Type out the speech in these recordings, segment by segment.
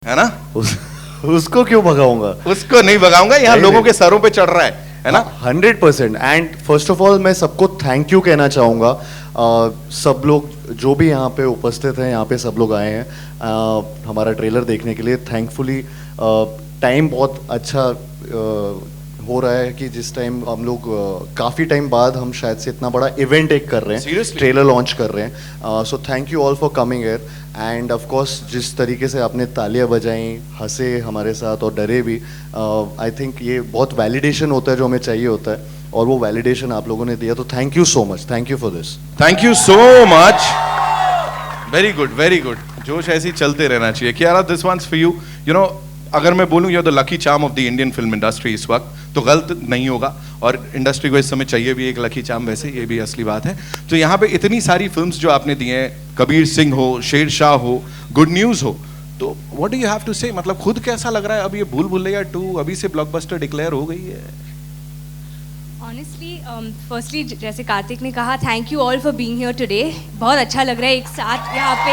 है ना? उसको क्यों भगाऊंगा? उसको नहीं भगाऊंगा, यहाँ लोगों के सरों पे चढ़ रहा है ना? 100%। एंड फर्स्ट ऑफ ऑल मैं सबको थैंक यू कहना चाहूँगा। सब लोग जो भी यहाँ पे उपस्थित हैं, यहाँ पे सब लोग आए हैं हमारा ट्रेलर देखने के लिए। थैंकफुली टाइम बहुत अच्छा हो रहा है कि जिस टाइम हम लोग काफ़ी टाइम बाद हम शायद से इतना बड़ा इवेंट एक कर रहे हैं, Seriously? ट्रेलर लॉन्च कर रहे हैं। So thank you all for coming here. End of course जिस तरीके से आपने तालियां बजाई, हंसे हमारे साथ और डरे भी, आई थिंक ये बहुत वैलिडेशन होता है जो हमें चाहिए होता है, और वो वैलिडेशन आप लोगों ने दिया, तो thank you so much. Thank you for this. Thank you so much. Very good, very good. जोश ऐसे ही चलते रहना चाहिए। Kiara, this one's for you. You know, अगर मैं बोलूं you are the lucky charm of the Indian film industry इस वक्त, तो गलत नहीं होगा। और इंडस्ट्री को इस समय चाहिए भी एक लकी चार्म, वैसे ये भी असली बात है। तो यहाँ पे इतनी सारी फिल्म्स जो आपने दी हैं, कबीर सिंह हो, शेरशाह हो, गुड न्यूज़ हो, तो what do you have to say? मतलब खुद कैसा लग रहा है? अब ये भूल भुलैया 2 अभी से ब्लॉकबस्टर डिक्लेयर हो गई है। ऑनेस्टली, फर्स्टली जैसे कार्तिक ने कहा, thank you all for being here today. बहुत अच्छा लग रहा है एक साथ यहाँ पे।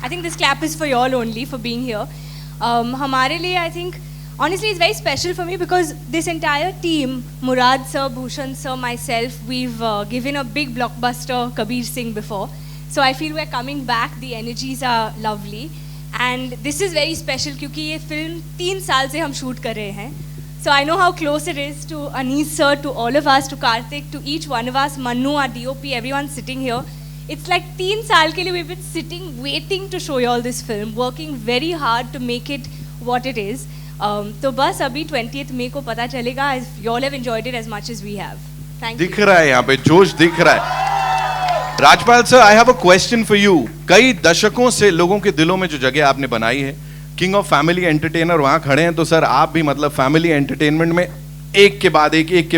I think this clap is for you all only for being here. हमारे लिए I think honestly it's very special for me because this entire team, Murad sir, Bhushan sir, myself, we've given a big blockbuster Kabir Singh before, so I feel we're coming back. The energies are lovely and this is very special क्योंकि ये film 3 साल से हम shoot कर रहे हैं. So I know how close it is to Anees sir, to all of us, to Karthik, to each one of us, Manu, our DOP, everyone sitting here. It's like 3 साल के लिए we've been sitting waiting to show you all this film, working very hard to make it what it is. तो बस अभी 20th मई को पता चलेगा. You all have enjoyed it as much as we have. Thank you. दिख रहा है यहाँ पे जोश दिख रहा है. Rajpal sir, I have a question for you. कई दशकों से लोगों के दिलों में जो जगह आपने बनाई है, किंग ऑफ फैमिली एंटरटेनर वहां खड़े हैं, तो सर आप भी मतलब फैमिली एंटरटेनमेंट में एक के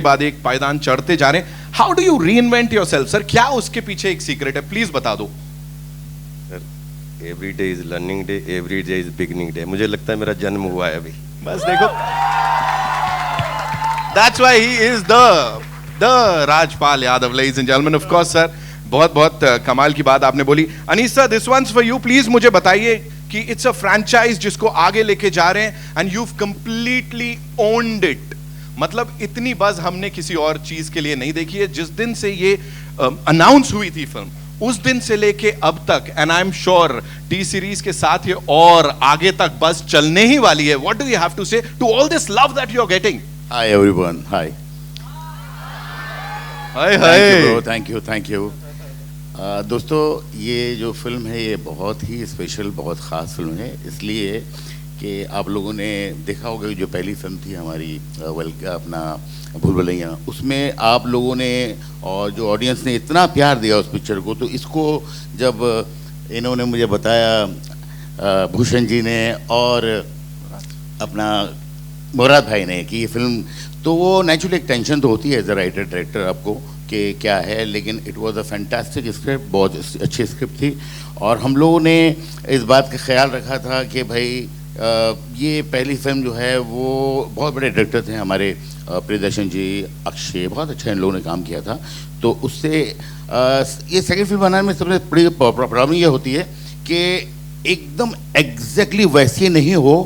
बाद एक पायदान चढ़ते जा रहे हैं. How do you reinvent yourself sir? क्या उसके पीछे एक सीक्रेट है, प्लीज बता दो. Every day is learning day, every day is beginning day. मुझे लगता है मेरा जन्म हुआ है अभी. बस देखो, that's why he is the Rajpal Yadav. Ladies and gentleman, of course sir, बहुत बहुत कमाल की बात आपने बोली. Anees sir, this one's for you. Please मुझे बताइए कि इट्स अ फ्रैंचाइज जिसको आगे लेके जा रहे हैं and you completely owned it. मतलब इतनी बज़ हमने किसी और चीज के लिए नहीं देखी है. जिस दिन से ये अनाउंस हुई थी फिल्म, उस दिन से लेके अब तक, and I am sure T series के साथ ये और आगे तक बस चलने ही वाली है. What do you have to say to all this love that you are getting? Hi everyone. Hi hi. Thank you. दोस्तों, ये जो फिल्म है ये बहुत ही स्पेशल, बहुत ख़ास फिल्म है, इसलिए कि आप लोगों ने देखा होगा कि जो पहली फिल्म थी हमारी अपना भूल भुलैया, उसमें आप लोगों ने और जो ऑडियंस ने इतना प्यार दिया उस पिक्चर को, तो इसको जब इन्होंने मुझे बताया, भूषण जी ने और अपना मुराद भाई ने, कि ये फिल्म, तो वो नेचुरली एक टेंशन तो होती है एज अ राइटर डायरेक्टर आपको कि क्या है, लेकिन it was a fantastic script, बहुत अच्छी स्क्रिप्ट थी. और हम लोगों ने इस बात का ख्याल रखा था कि भाई ये पहली फिल्म जो है वो बहुत बड़े डायरेक्टर थे हमारे, प्रियदर्शन जी, अक्षय, बहुत अच्छा इन लोगों ने काम किया था. तो उससे ये सेकंड फिल्म बनाने में सबसे बड़ी प्रॉब्लम ये होती है कि एकदम एग्जैक्टली वैसी नहीं हो,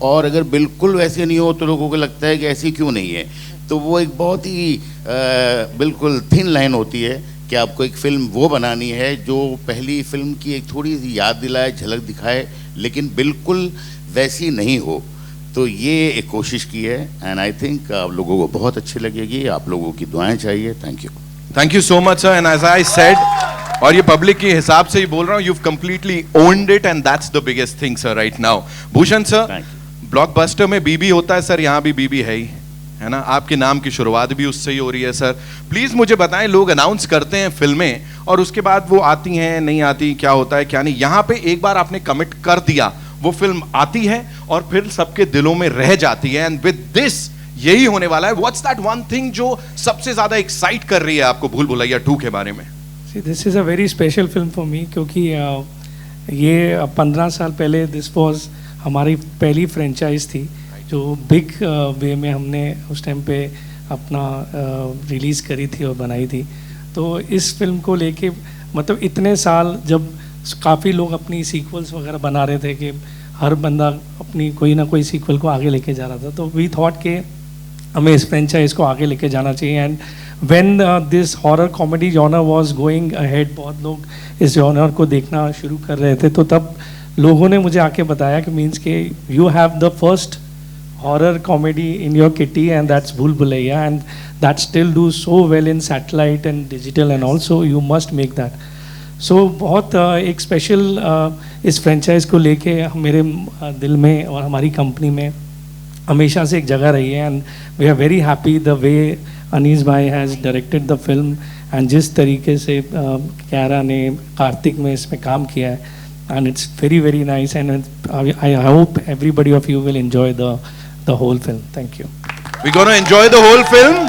और अगर बिल्कुल वैसे नहीं हो तो लोगों को लगता है कि ऐसी क्यों नहीं है. तो वो एक बहुत ही बिल्कुल थिन लाइन होती है कि आपको एक फ़िल्म वो बनानी है जो पहली फिल्म की एक थोड़ी सी याद दिलाए, झलक दिखाए, लेकिन बिल्कुल वैसी नहीं हो. तो ये एक कोशिश की है एंड आई थिंक आप लोगों को बहुत अच्छी लगेगी. आप लोगों की दुआएं चाहिए. Thank you so much sir. And as I said, और ये पब्लिक के हिसाब से ही बोल रहा हूँ, you've completely owned it and that's the biggest thing sir right now. Bhushan sir, blockbuster में बीबी होता है सर, यहाँ भी बीबी है ही, है ना? आपके नाम की शुरुआत भी उससे ही हो रही है सर. प्लीज मुझे बताएं, लोग अनाउंस करते हैं फिल्में और उसके बाद वो आती हैं, नहीं आती, क्या होता है क्या नहीं. यहाँ पे एक बार आपने कमिट कर दिया, वो फिल्म आती है और फिर सबके दिलों में रह जाती है. एंड विद दिस यही होने वाला है. व्हाट्स दैट वन थिंग जो सबसे ज्यादा एक्साइट कर रही है आपको भूल भुलैया 2 के बारे में? This is a very special film for me, क्योंकि ये 15 साल पहले दिस वाज हमारी पहली फ्रेंचाइज थी जो बिग वे में हमने उस टाइम पे अपना रिलीज़ करी थी और बनाई थी. तो इस फिल्म को लेके मतलब इतने साल जब काफ़ी लोग अपनी सीक्वल्स वगैरह बना रहे थे कि हर बंदा अपनी कोई ना कोई सीक्वल को आगे लेके जा रहा था, तो वी थॉट कि हमें इस फ्रेंचाइज को आगे लेके जाना चाहिए. And when this horror comedy genre was going ahead, बहुत लोग इस जॉनर को देखना शुरू कर रहे थे, तो तब लोगों ने मुझे आके बताया कि मीन्स के you have the first horror comedy in your kitty and that's Bhool Bhulaiyaa, and that still do so well in satellite and digital and also you must make that. So बहुत एक स्पेशल इस फ्रेंचाइज को लेके मेरे दिल में और हमारी कंपनी में हमेशा से एक जगह रही है. And we are very happy the way Anees भाई has directed the film and जिस तरीके से कैरा ने कार्तिक में इसमें काम किया है, and it's very very nice and I hope everybody of you will enjoy the whole film. Thank you. We gonna enjoy the whole film.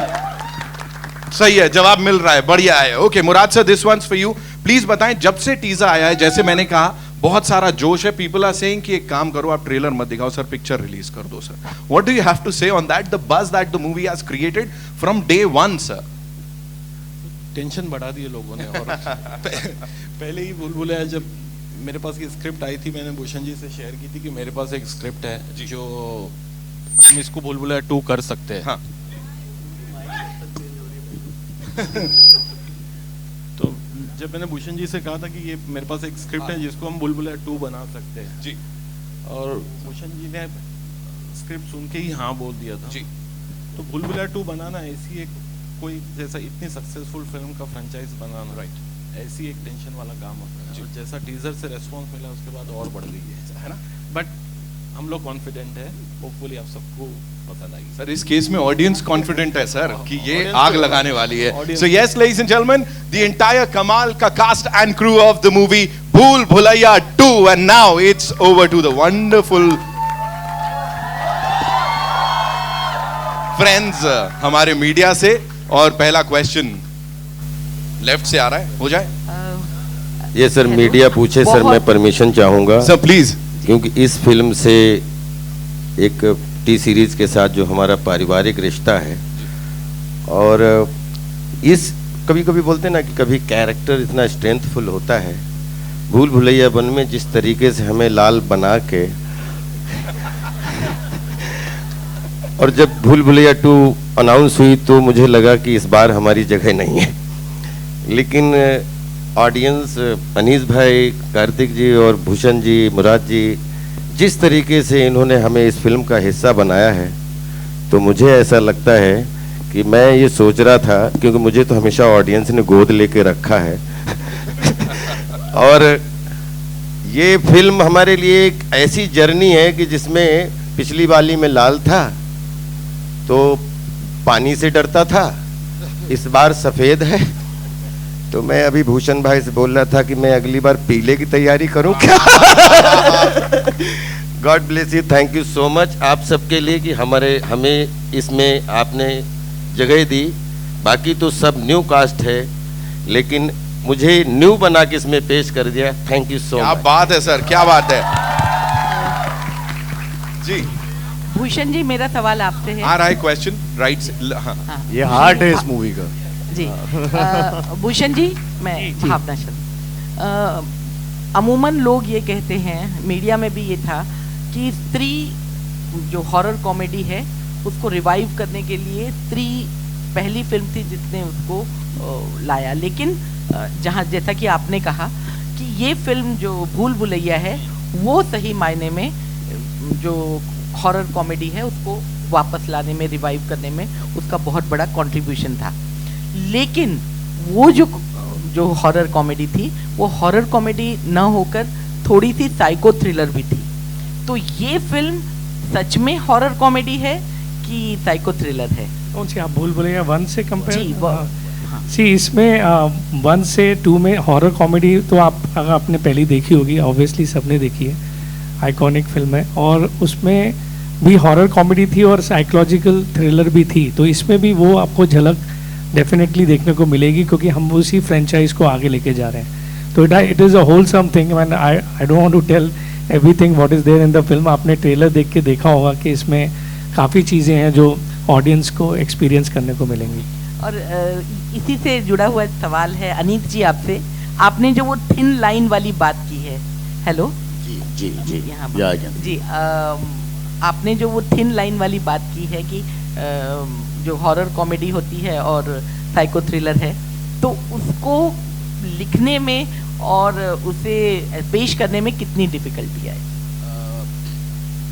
सही है, जवाब मिल रहा है, बढ़िया है. Okay Murad sir, this one's for you. Please बताएं, जब से टीजर आया है, जैसे मैंने कहा बहुत सारा जोश है. पीपल आर सेइंग कि एक काम करो, आप ट्रेलर मत दिखाओ सर, पिक्चर रिलीज कर दो sir. What do you have to say on that, the buzz that the movie has created from day one sir? Tension बढ़ा दिए लोगों ने. और पहले ही बुलबुल जब मेरे पास ये स्क्रिप्ट आई थी, मैंने भूषण जी से शेयर की थी कि मेरे पास एक स्क्रिप्ट है जो हम इसको बुलबुल 2 कर सकते हैं. हाँ. तो जब मैंने भूषण जी से कहा था कि ये मेरे पास एक स्क्रिप्ट है जिसको हम बुलबुल 2 बना सकते हैं जी, और भूषण जी ने स्क्रिप्ट सुन के ही हाँ बोल दिया था जी. तो बुलबुल 2 बनाना ऐसी एक कोई जैसा इतनी सक्सेसफुल फिल्म का फ्रेंचाइज बनाना, राइट, ऐसी एक टेंशन वाला काम होता है. और जैसा टीजर से रेस्पॉन्स मिला उसके बाद और बढ़ गई है ना. बट हम लोग कॉन्फिडेंट है, होपफुली आप सबको पसंद आएगी. सर इस केस में ऑडियंस कॉन्फिडेंट है सर कि ये Audience आग तो- लगाने वाली है. Audience- so yes ladies and gentleman, the entire कमाल का cast and crew of the movie Bhool Bhulaiyaa 2, and now it's over to the wonderful friends हमारे मीडिया से. और पहला क्वेश्चन लेफ्ट से आ रहा है, हो जाए ये सर मीडिया पूछे सर, मैं परमिशन चाहूँगा सर प्लीज. क्योंकि इस फिल्म से एक टी सीरीज के साथ जो हमारा पारिवारिक रिश्ता है, और इस कभी कभी बोलते हैं ना कि कभी कैरेक्टर इतना स्ट्रेंथफुल होता है. भूल भुलैया 1 में जिस तरीके से हमें लाल बना के, और जब भूल भुलैया 2 अनाउंस हुई तो मुझे लगा कि इस बार हमारी जगह नहीं है. लेकिन ऑडियंस, अनीस भाई, कार्तिक जी और भूषण जी, मुराद जी, जिस तरीके से इन्होंने हमें इस फिल्म का हिस्सा बनाया है, तो मुझे ऐसा लगता है कि मैं ये सोच रहा था, क्योंकि मुझे तो हमेशा ऑडियंस ने गोद लेके रखा है और ये फिल्म हमारे लिए एक ऐसी जर्नी है कि जिसमें पिछली वाली में लाल था तो पानी से डरता था, इस बार सफेद है. तो मैं अभी भूषण भाई से बोल रहा था कि मैं अगली बार पीले की तैयारी करूं क्या. God bless you, thank you so much आप सबके लिए कि हमें इसमें आपने जगह दी. बाकी तो सब न्यू कास्ट है, लेकिन मुझे न्यू बना के इसमें पेश कर दिया. थैंक यू सो क्या मच. बात है सर, क्या बात है जी. भूषण जी, मेरा सवाल आपसे है. आ रहा है क्वेश्चन राइट से. हाँ. ये हार्ट है इस मूवी का. जी. भूषण जी, मैं भावना शर्मा. अमूमन लोग ये कहते हैं, मीडिया में भी ये था कि स्त्री जो हॉरर कॉमेडी है उसको रिवाइव करने के लिए स्त्री पहली फिल्म थी जिसने उसको लाया. लेकिन जहाँ जैसा कि आपने कहा कि ये फिल्म जो भूल भुलैया है वो सही मायने में जो हॉरर कॉमेडी है उसको वापस लाने में, रिवाइव करने में उसका बहुत बड़ा कंट्रीब्यूशन था. लेकिन वो जो हॉरर कॉमेडी थी वो हॉरर कॉमेडी न होकर थोड़ी सी साइको थ्रिलर भी थी. तो ये फिल्म सच में हॉरर कॉमेडी है कि साइको थ्रिलर है? कौन सी आप भूल भुलैया 1 से कंपेयर? जी, सी इसमें 1 से 2 में हॉरर कॉमेडी तो आप अगर आपने पहले देखी होगी, ऑब्वियसली सबने देखी है, आइकॉनिक फिल्म है, और उसमें भी हॉरर कॉमेडी थी और साइकोलॉजिकल थ्रिलर भी थी. तो इसमें भी वो आपको झलक डेफिनेटली देखने को मिलेगी क्योंकि हम उसी फ्रेंचाइज को आगे लेके जा रहे हैं. तो it is a wholesome thing and I don't want to tell everything what is there in the film. आपने ट्रेलर देख के देखा होगा कि इसमें काफ़ी चीज़ें हैं जो ऑडियंस को एक्सपीरियंस करने को मिलेंगी. और इसी से जुड़ा हुआ सवाल है अनीत जी आपसे. आपने जो वो थिन लाइन वाली बात की है, हेलो जी जी जी यहाँ या या। जी, आपने जो वो थिन लाइन वाली बात की है कि जो हॉरर कॉमेडी होती है और साइको थ्रिलर है, तो उसको लिखने में और उसे पेश करने में कितनी डिफिकल्टी आई?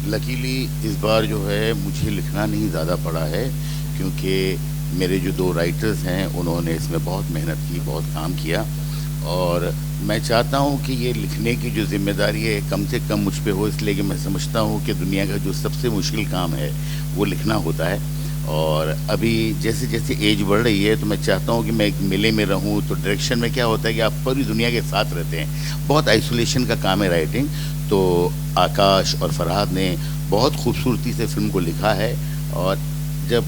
लकीली इस बार जो है मुझे लिखना नहीं ज़्यादा पड़ा है, क्योंकि मेरे जो 2 राइटर्स हैं उन्होंने इसमें बहुत मेहनत की, बहुत काम किया, और मैं चाहता हूँ कि ये लिखने की जो जिम्मेदारी है कम से कम मुझ पे हो, इसलिए कि मैं समझता हूँ कि दुनिया का जो सबसे मुश्किल काम है वो लिखना होता है। और अभी जैसे जैसे एज बढ़ रही है तो मैं चाहता हूँ कि मैं एक मेले में रहूँ, तो डायरेक्शन में क्या होता है कि आप पूरी दुनिया के साथ रहते हैं, बहुत आइसोलेशन का काम है राइटिंग। तो आकाश और फरहाद ने बहुत खूबसूरती से फिल्म को लिखा है, और जब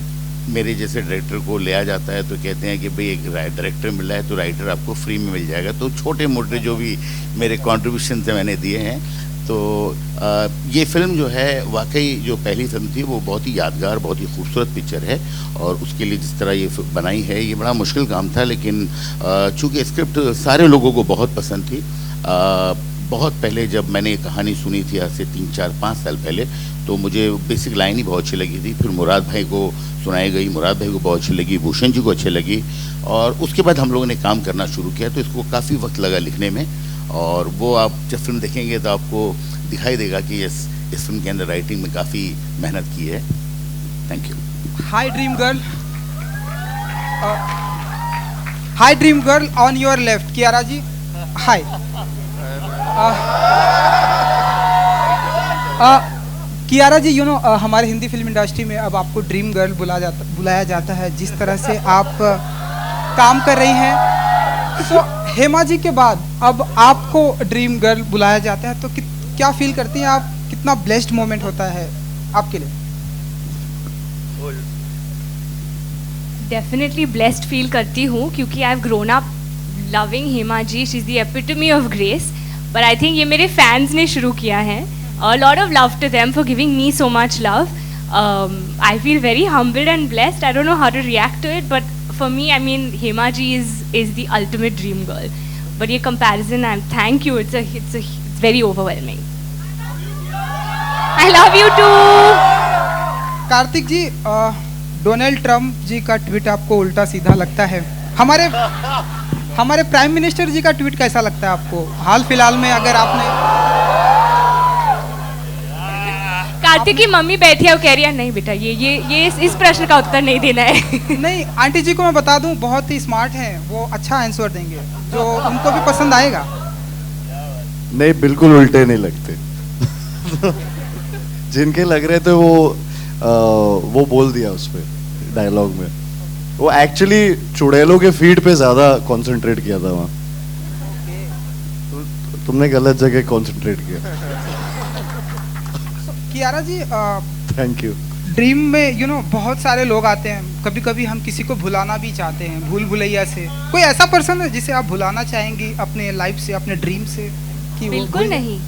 मेरे जैसे डायरेक्टर को लिया जाता है तो कहते हैं कि भाई एक डायरेक्टर मिला है तो राइटर आपको फ्री में मिल जाएगा। तो छोटे मोटे जो भी मेरे कंट्रीब्यूशन से मैंने दिए हैं, तो ये फिल्म जो है वाकई जो पहली फिल्म थी वो बहुत ही यादगार, बहुत ही खूबसूरत पिक्चर है, और उसके लिए जिस तरह ये बनाई है ये बड़ा मुश्किल काम था, लेकिन चूँकि स्क्रिप्ट सारे लोगों को बहुत पसंद थी। बहुत पहले जब मैंने ये कहानी सुनी थी आज से 3, 4, 5 साल पहले, तो मुझे बेसिक लाइन ही बहुत अच्छी लगी थी। फिर मुराद भाई को सुनाई गई, मुराद भाई को बहुत अच्छी लगी, भूषण जी को अच्छी लगी, और उसके बाद हम लोगों ने काम करना शुरू किया। तो इसको काफ़ी वक्त लगा लिखने में, और वो आप जब फिल्म देखेंगे तो आपको दिखाई देगा कि इस फिल्म के अंदर राइटिंग में काफ़ी मेहनत की है। Thank you. Hi dream girl, hi dream girl on your left, Kiara ji hi. Kiara ji, हमारे हिंदी फिल्म इंडस्ट्री में अब आपको ड्रीम गर्ल बुलाया जाता है, जिस तरह से आप काम कर रही हैं। तो हेमा जी के बाद अब आपको ड्रीम गर्ल बुलाया जाता है, तो क्या फील करती हैं आप? कितना ब्लेस्ड मोमेंट होता है आपके लिए? डेफिनेटली ब्लेस्ड फील करती हूँ, क्योंकि I have grown up loving Hema ji, she is the epitome of grace. But I think ये मेरे फैंस ने शुरू किया है। A lot of love to them for giving me so much love. I feel very humbled and blessed. I don't know how to react to it, but for me, I mean, Hema ji is the ultimate dream girl. But ये comparison, thank you. It's very overwhelming. I love you too. Kartik ji, Donald Trump ji का tweet आपको उल्टा सीधा लगता है? हमारे prime minister जी का tweet कैसा लगता है आपको? हाल फिलहाल में अगर आपने कार्तिक की मम्मी बैठी है, वो कह रही है नहीं बेटा, ये इस प्रश्न का उत्तर नहीं देना है। नहीं, आंटी जी को मैं बता दूं, बहुत ही स्मार्ट हैं, वो अच्छा आंसर देंगे जो उनको भी पसंद आएगा। नहीं, बिल्कुल उल्टे नहीं लगते। जिनके लग रहे थे वो बोल दिया उस पे डायलॉग में। वो एक्चुअली चुड़ैलों के फीड पे ज्यादा कंसंट्रेट किया था वहाँ। तुमने गलत जगह कंसंट्रेट किया। कियारा जी, थैंक यू। ड्रीम में बहुत सारे लोग आते हैं, कभी कभी हम किसी को भुलाना भी चाहते हैं, भूल भुलैया से। कोई ऐसा पर्सन है जिसे आप भुलाना चाहेंगी अपने लाइफ से, अपने ड्रीम से? कि बिल्कुल नहीं,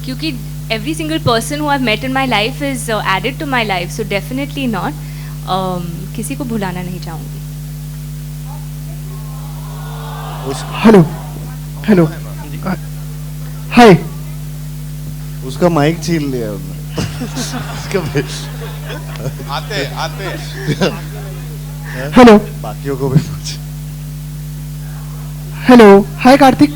क्योंकि every single person who I've met in my life is added to my life, so definitely not. किसी को भुलाना नहीं चाहूँगी। Hello hi. उसका माइक छीन लिया उन्होंने। आते हेलो, बाकियों को भी पूछ। Hello hi Kartik.